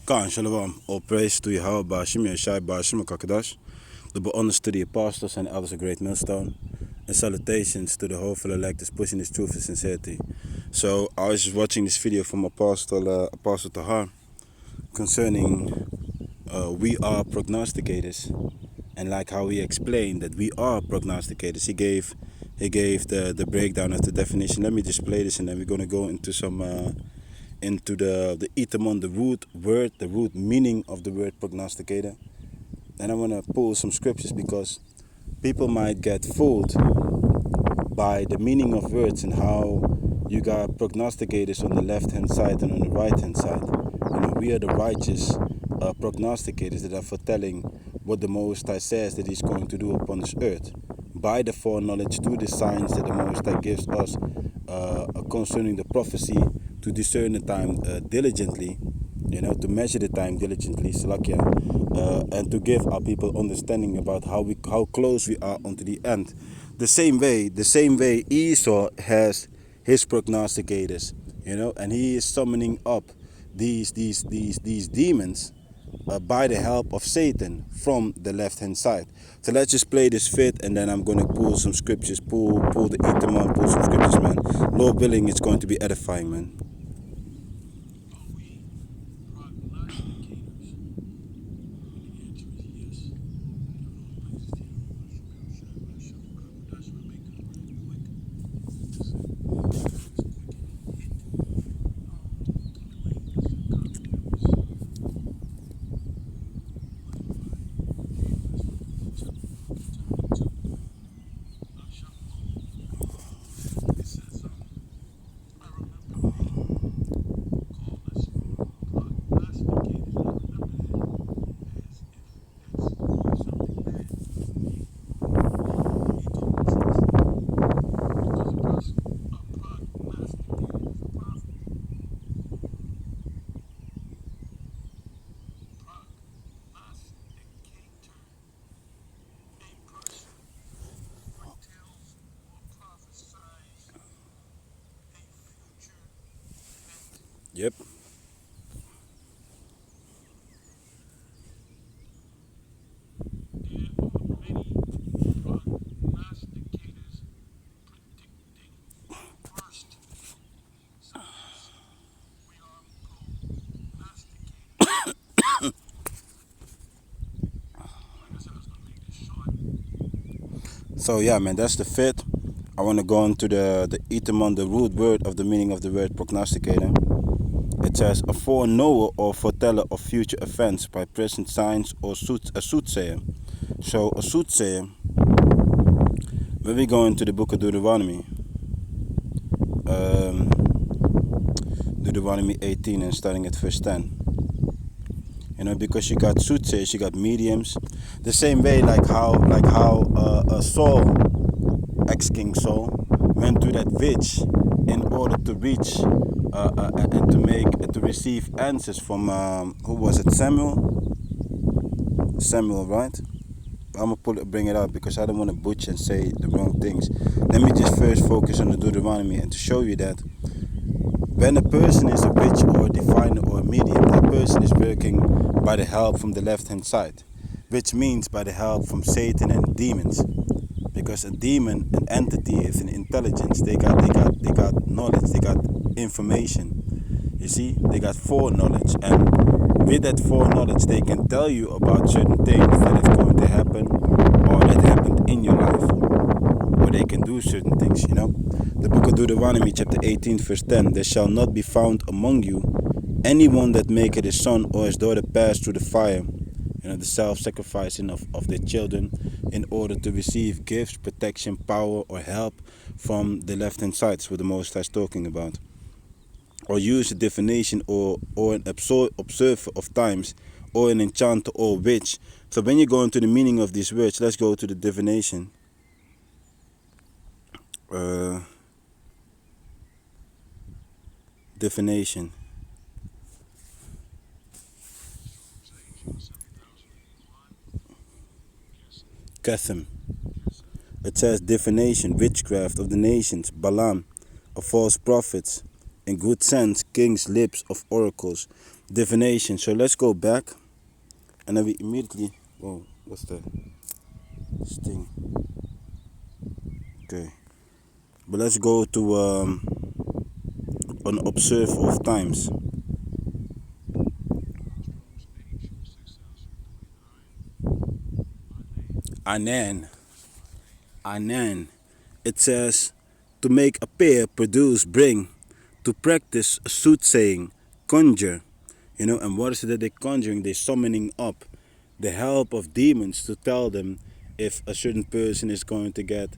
Khan Shalom, all praise to Yahawah, Simeon, Kakadash, the honors to the apostles and elders of Greatmillstone, and salutations to the hopeful elect pushing this truth and sincerity. So I was just watching this video from Apostle Tahar concerning we are prognosticators, and like how he explained that we are prognosticators. He gave the breakdown of the definition. Let me just play this, and then we're gonna go into some into the etymon, the root word, the root meaning of the word prognosticator. And I want to pull some scriptures because people might get fooled by the meaning of words and how you got prognosticators on the left hand side and on the right hand side. You know, we are the righteous prognosticators that are foretelling what the Most High says that He's going to do upon this earth by the foreknowledge to the signs that the Most High gives us concerning the prophecy, to discern the time diligently, you know, to measure the time diligently, and to give our people understanding about how close we are unto the end. The same way Esau has his prognosticators, you know, and he is summoning up these demons by the help of Satan from the left hand side. So let's just play this fit, and then I'm going to pull some scriptures, pull the etymon, pull some scriptures, man. Lord willing, it's going to be edifying, man. Yep. So yeah, man, that's the fit. I want to go into the etymon, the root word of the meaning of the word prognosticator. It says a foreknower or foreteller of future events by present signs, or a soothsayer. So a soothsayer, when we go into the book of Deuteronomy, Deuteronomy 18 and starting at verse 10. You know, because you got soothsayers, you got mediums. The same way like how Saul, ex-King Saul, went to that witch in order to reach and to receive answers from who was it? Samuel, right? I'm gonna bring it up because I don't want to butcher and say the wrong things. Let me just first focus on the Deuteronomy and to show you that when a person is a witch or a diviner or a medium, that person is working by the help from the left hand side, which means by the help from Satan and demons. Because a demon, an entity, is an intelligence. They got knowledge, they got information. You see, they got foreknowledge, and with that foreknowledge, they can tell you about certain things that is going to happen or that happened in your life, or they can do certain things. You know, the book of Deuteronomy, chapter 18, verse 10: there shall not be found among you anyone that maketh his son or his daughter pass through the fire. You know, the self-sacrificing of their children in order to receive gifts, protection, power, or help from the left-hand side. That's what the Most High is talking about. Or use a divination or an observer of times, or an enchanter or witch. So when you go into the meaning of these words, let's go to the divination. Divination. Cathem. It says divination, witchcraft of the nations, Balaam, of false prophets, in good sense, king's lips of oracles, divination. So let's go back, and then we immediately, whoa, what's that? This thing. Okay. But let's go to an observe of times. Anan. Anan. It says to make appear, produce, bring, to practice soothsaying, conjure. And what is it that they're conjuring? They're summoning up the help of demons to tell them if a certain person is going to get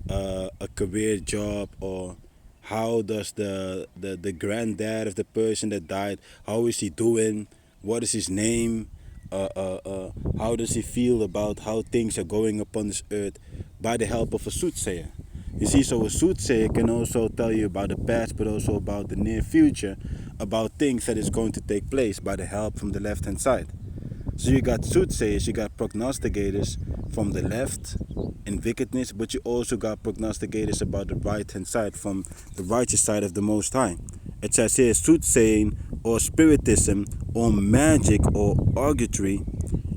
a career job, or how does the granddad of the person that died, how is he doing, what is his name, how does he feel about how things are going upon this earth, by the help of a soothsayer. You see, so a soothsayer can also tell you about the past, but also about the near future, about things that is going to take place by the help from the left hand side. So you got soothsayers, you got prognosticators from the left in wickedness, but you also got prognosticators about the right hand side, from the righteous side of the Most High. It says here soothsaying, or spiritism, or magic, or augury,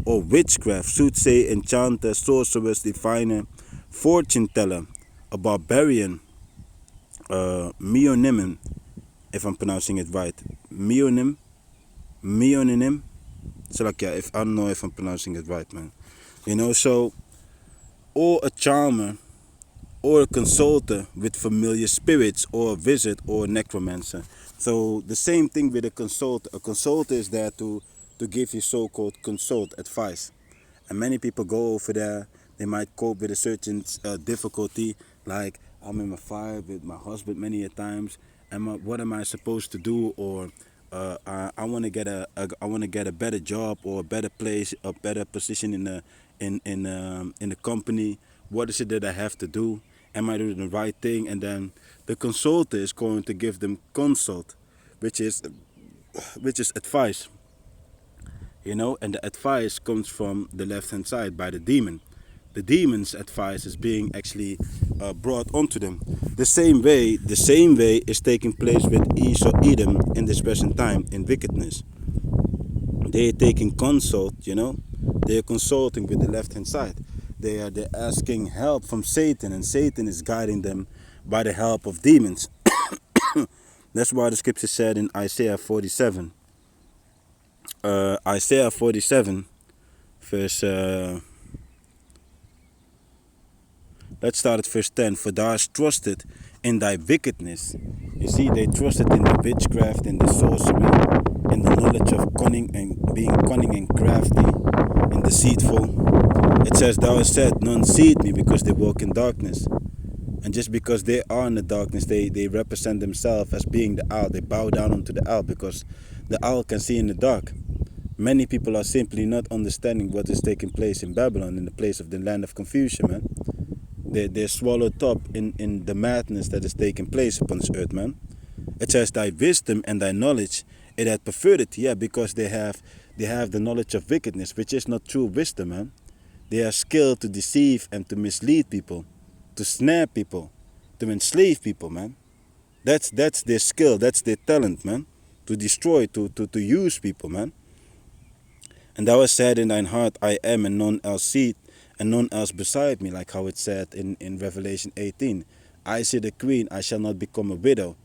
or witchcraft, soothsayer, enchanter, sorceress, diviner, fortune teller, a barbarian, meonym, if I'm pronouncing it right, meonym, so like, yeah, if I don't know if I'm pronouncing it right, man. So, or a charmer, or a consulter with familiar spirits, or a wizard, or a necromancer. So the same thing with a consulter. A consulter is there to give you so-called consult advice. And many people go over there, they might cope with a certain difficulty, like I'm in a fight with my husband many a times, and what am I supposed to do? Or I want to get a better job, or a better place, a better position in the company. What is it that I have to do? Am I doing the right thing? And then the consultant is going to give them consult, which is advice. And the advice comes from the left hand side by the demon. The demon's advice is being actually brought onto them. The same way is taking place with Edom in this present time in wickedness. They are taking consult, they are consulting with the left hand side. They're asking help from Satan, and Satan is guiding them by the help of demons. That's why the scripture said in Isaiah 47. Isaiah 47, verse. Let's start at verse 10. For thou hast trusted in thy wickedness. You see, they trusted in the witchcraft, in the sorcery, in the knowledge of cunning and being cunning and crafty and deceitful. It says, thou hast said, none seeth me, because they walk in darkness. And just because they are in the darkness, they represent themselves as being the owl. They bow down unto the owl because the owl can see in the dark. Many people are simply not understanding what is taking place in Babylon, in the place of the land of confusion, man. They're swallowed up in the madness that is taking place upon this earth, man. It says, thy wisdom and thy knowledge, it had perverted, because they have the knowledge of wickedness, which is not true wisdom, man. They are skilled to deceive and to mislead people, to snare people, to enslave people, man. That's their skill, that's their talent, man. To destroy, to use people, man. And thou hast said in thine heart, I am, and none else seeth, and none else beside me, like how it said in Revelation 18. I see the queen, I shall not become a widow.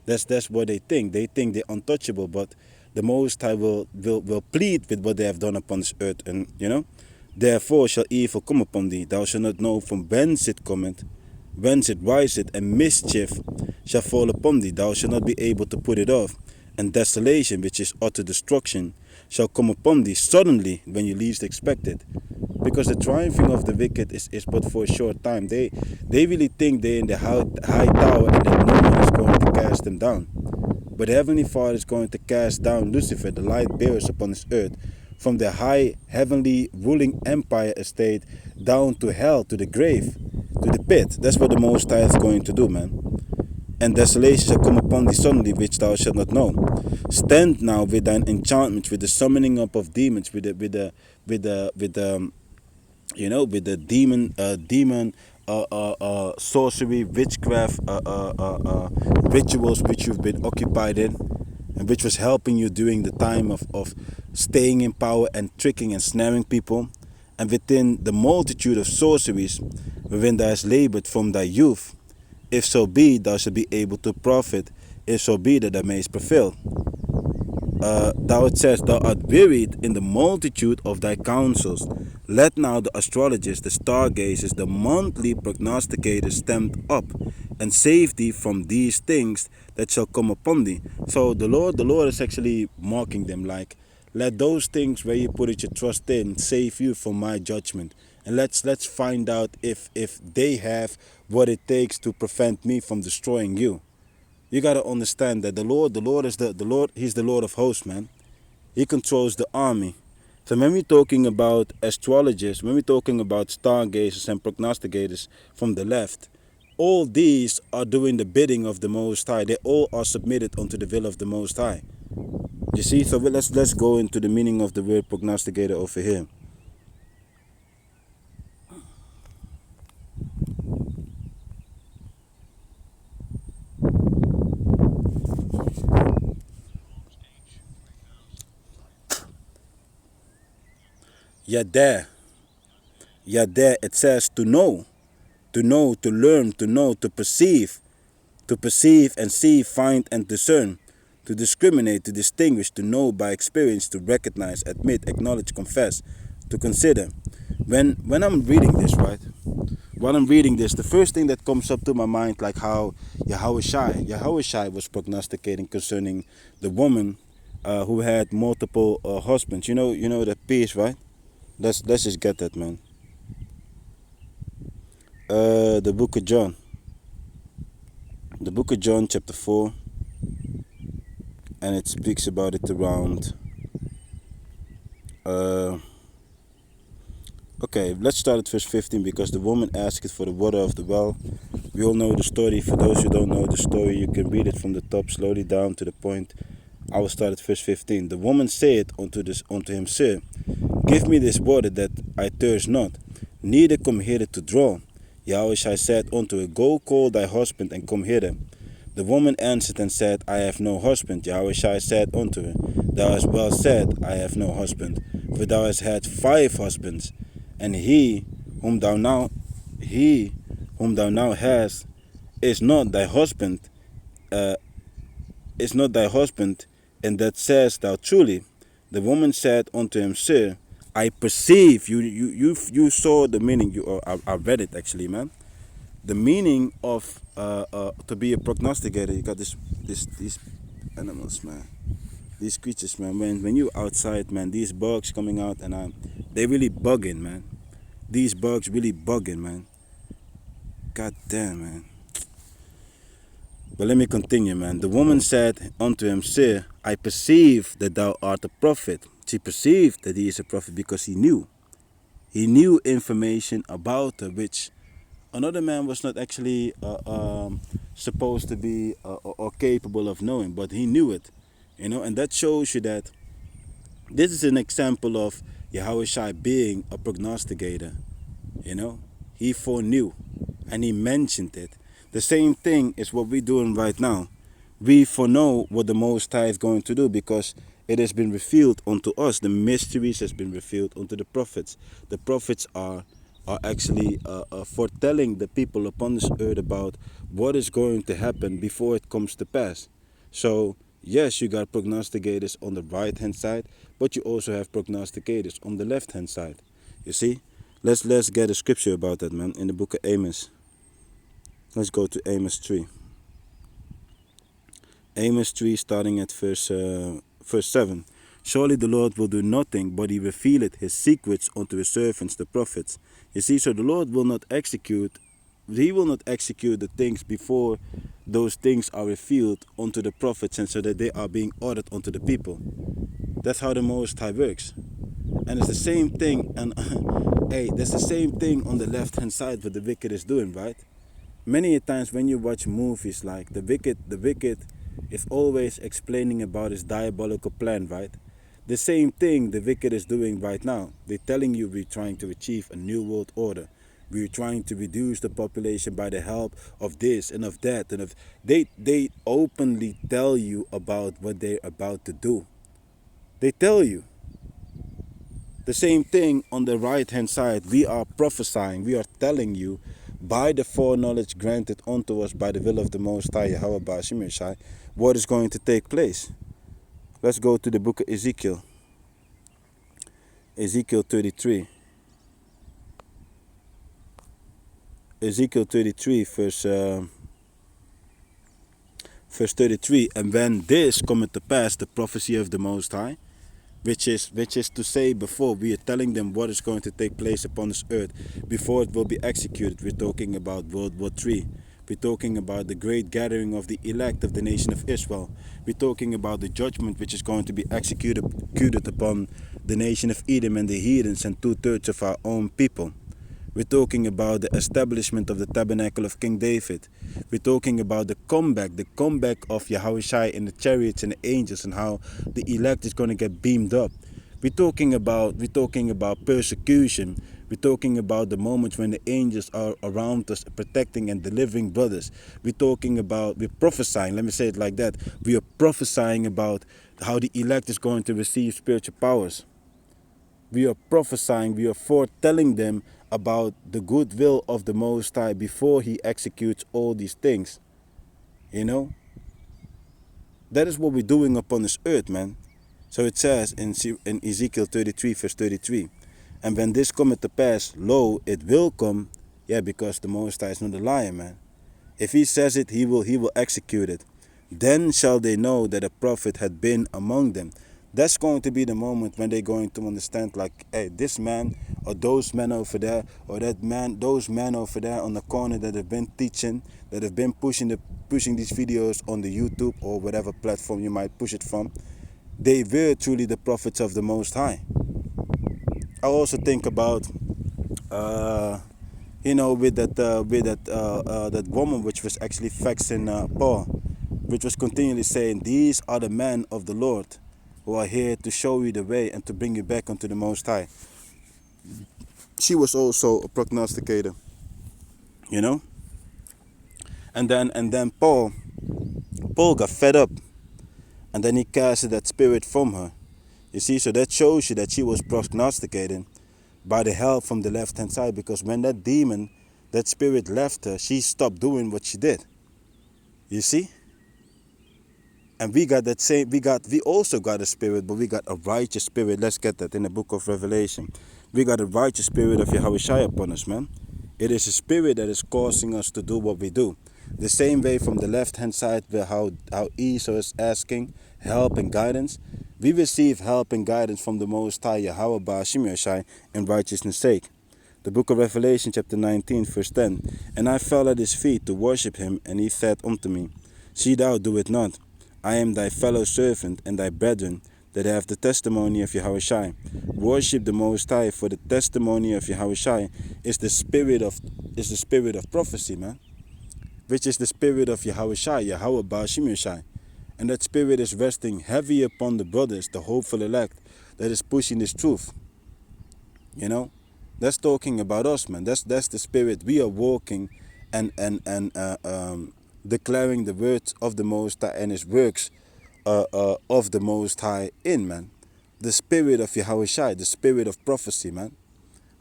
That's what they think. They think they're untouchable, but the Most High will plead with what they have done upon this earth. And, therefore shall evil come upon thee. Thou shalt not know from whence it cometh, whence it riseth, and mischief shall fall upon thee. Thou shalt not be able to put it off. And desolation, which is utter destruction, shall come upon thee suddenly when you least expect it. Because the triumphing of the wicked is but for a short time. They really think they're in the high tower and that no one is going to cast them down. But the Heavenly Father is going to cast down Lucifer, the light bearers upon this earth, from the high heavenly ruling empire estate down to hell, to the grave, to the pit. That's what the Most High is going to do, man. And desolation shall come upon thee suddenly, which thou shalt not know. Stand now with thine enchantments, with the summoning up of demons, with the demon sorcery, witchcraft, rituals which you've been occupied in, and which was helping you during the time of staying in power and tricking and snaring people. And within the multitude of sorceries wherein thou hast labored from thy youth, if so be thou shalt be able to profit, if so be that thou mayest prevail. Thou it says, thou art wearied in the multitude of thy counsels. Let now the astrologers, the stargazers, the monthly prognosticators stand up and save thee from these things that shall come upon thee. So the Lord is actually mocking them, like, let those things where you put your trust in save you from my judgment. And let's find out if they have what it takes to prevent me from destroying you. You got to understand that the Lord is the Lord. He's the Lord of hosts, man. He controls the army. So when we're talking about astrologers, when we're talking about stargazers and prognosticators from the left, all these are doing the bidding of the Most High. They all are submitted unto the will of the Most High. You see, so let's go into the meaning of the word prognosticator over here. Yadeh, it says to know, to learn, to perceive and see, find and discern, to discriminate, to distinguish, to know by experience, to recognize, admit, acknowledge, confess, to consider. When I'm reading this, right? While I'm reading this, the first thing that comes up to my mind, like how Yahawashi was prognosticating concerning the woman who had multiple husbands. You know that piece, right? Let's just get that, man. The book of John. The book of John, chapter 4, and it speaks about it around. Okay, let's start at verse 15, because the woman asked for the water of the well. We all know the story. For those who don't know the story, you can read it from the top slowly down to the point. I will start at verse 15. The woman said unto him, Sir, give me this water that I thirst not, neither come hither to draw. Yahawashi said unto her, Go call thy husband and come hither. The woman answered and said, I have no husband. Yahawashi said unto her, Thou hast well said, I have no husband, for thou hast had 5 husbands, and he whom thou now hast is not thy husband, and that sayest thou truly. The woman said unto him, Sir, I perceive. You saw the meaning. I read it actually, man. The meaning of to be a prognosticator. You got these animals, man. These creatures, man. When you outside, man, these bugs coming out, and they really bugging, man. These bugs really bugging, man. God damn, man. But let me continue, man. The woman said unto him, Sir, I perceive that thou art a prophet. She perceived that he is a prophet because he knew. He knew information about her, which another man was not actually supposed to be or capable of knowing, but he knew it. And that shows you that this is an example of Yahawashi being a prognosticator. He foreknew and he mentioned it. The same thing is what we're doing right now. We foreknow what the Most High is going to do because it has been revealed unto us. The mysteries has been revealed unto the prophets. The prophets are actually foretelling the people upon this earth about what is going to happen before it comes to pass. So yes, you got prognosticators on the right hand side, but you also have prognosticators on the left hand side. You see? Let's get a scripture about that, man, in the book of Amos. Let's go to Amos 3. Amos 3, starting at verse 7. Surely the Lord will do nothing, but he revealeth his secrets unto his servants, the prophets. You see, so the Lord will not execute, he will not execute the things before those things are revealed unto the prophets, and so that they are being ordered unto the people. That's how the Most High works. And it's the same thing, and hey, that's the same thing on the left hand side what the wicked is doing, right? Many times when you watch movies, like the wicked is always explaining about his diabolical plan, right? The same thing the wicked is doing right now. They're telling you we're trying to achieve a new world order. We're trying to reduce the population by the help of this and of that. And of they openly tell you about what they're about to do. They tell you. The same thing on the right-hand side. We are prophesying. We are telling you by the foreknowledge granted unto us by the will of the Most High, Yahawah, what is going to take place. Let's go to the book of Ezekiel. Ezekiel 33. Ezekiel 33, verse 33. And when this cometh to pass, the prophecy of the Most High, which is to say, before we are telling them what is going to take place upon this earth, before it will be executed. We're talking about World War III. We're talking about the great gathering of the elect of the nation of Israel. We're talking about the judgment which is going to be executed upon the nation of Edom and the heathens and 2/3 of our own people. We're talking about the establishment of the tabernacle of King David. We're talking about the comeback of Yahawashi and the chariots and the angels, and how the elect is going to get beamed up. We're talking about persecution. We're talking about the moments when the angels are around us protecting and delivering brothers. We're prophesying, let me say it like that. We are prophesying about how the elect is going to receive spiritual powers. We are prophesying, we are foretelling them about the goodwill of the Most High before he executes all these things. You know? That is what we're doing upon this earth, man. So it says in Ezekiel 33, verse 33, and when this cometh to pass, lo, it will come. Yeah, because the Most High is not a liar, man. If he says it, he will execute it. Then shall they know that a prophet had been among them. That's going to be the moment when they're going to understand, like, hey, this man or those men over there, or those men over there on the corner that have been teaching, that have been pushing these videos on the YouTube or whatever platform you might push it from, they were truly the prophets of the Most High. I also think about, with that woman which was actually vexing Paul, which was continually saying, these are the men of the Lord, who are here to show you the way and to bring you back unto the Most High. She was also a prognosticator, you know. And then Paul got fed up, and then he casted that spirit from her. You see, so that shows you that she was prognosticating by the help from the left-hand side, because when that demon, that spirit left her, she stopped doing what she did. You see? And we also got a spirit, but we got a righteous spirit. Let's get that in the book of Revelation. We got a righteous spirit of Yahawashi upon us, man. It is a spirit that is causing us to do what we do. The same way from the left-hand side, where how Esau is asking help and guidance, we receive help and guidance from the Most High, Yahawah, in righteousness' sake. The book of Revelation, chapter 19, verse 10. And I fell at his feet to worship him, and he said unto me, see thou do it not. I am thy fellow servant and thy brethren that have the testimony of Yahawashi. Worship the Most High, for the testimony of Yahawashi is the spirit of prophecy, man. Which is the spirit of Yahawashi, Yahawah. And that spirit is resting heavy upon the brothers, the hopeful elect, that is pushing this truth. You know? That's talking about us, man. That's the spirit. We are walking and declaring the words of the Most High and his works of the Most High in, man. The spirit of Yahawashi, the spirit of prophecy, man.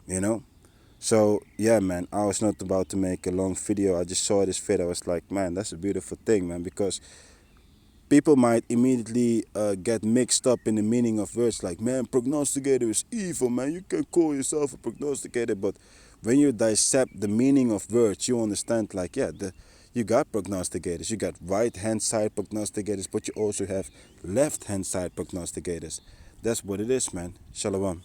You know? So, yeah, man, I was not about to make a long video. I just saw this fit. I was like, man, that's a beautiful thing, man, because people might immediately get mixed up in the meaning of words, like, man, prognosticator is evil, man. You can call yourself a prognosticator, but when you dissect the meaning of words, you understand, like, yeah, you got prognosticators. You got right-hand side prognosticators, but you also have left-hand side prognosticators. That's what it is, man. Shalom.